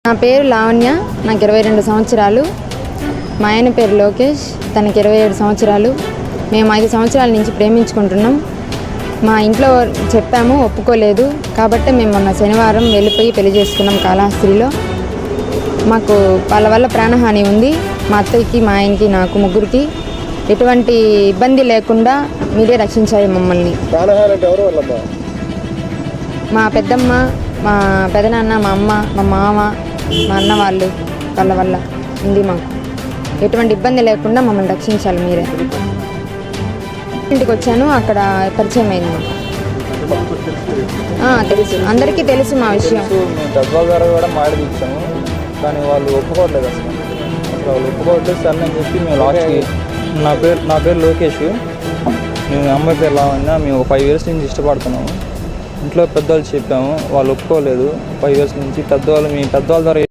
నా పేరు లావణ్య, నాకు 22 సంవత్సరాలు. మా ఆయన పేరు లోకేష్, తనకి 27 సంవత్సరాలు. మేము 5 సంవత్సరాల నుంచి ప్రేమించుకుంటున్నాం. మా ఇంట్లో చెప్పాము, ఒప్పుకోలేదు. కాబట్టి మేము మొన్న శనివారం వెళ్ళిపోయి పెళ్లి చేసుకున్నాం కాళహస్తిలో. మాకు వాళ్ళ వల్ల ప్రాణహాని ఉంది. మా అత్తయ్యకి, మా ఆయనకి, నాకు ముగ్గురికి ఎటువంటి ఇబ్బంది లేకుండా మీరే రక్షించాలి మమ్మల్ని. మా పెద్దమ్మ, మా పెదనాన్న, మా అమ్మ, మా మామ, మా అన్న వాళ్ళ వల్ల ఉంది. మాకు ఎటువంటి ఇబ్బంది లేకుండా మమ్మల్ని రక్షించాలి మీరే. ఇంటికి వచ్చాను, అక్కడ పరిచయం అయింది. తెలుసు, అందరికీ తెలుసు మా విషయం. మేము కూడా మాట్లాడించాము, కానీ వాళ్ళు ఒప్పుకోవట్లేదు. అసలు వాళ్ళు ఒప్పుకోవట్లేదు సార్ అని చెప్పి మేము లాస్ట్కి నా పేరు లోకేష్, మేము అమ్మాయి పేరు లావణ్య. మేము 5 years నుంచి ఇష్టపడుతున్నాము. ఇంట్లో పెద్దవాళ్ళు చెప్పాము, వాళ్ళు ఒప్పుకోలేదు. 5 years నుంచి మీ పెద్దవాళ్ళ ద్వారా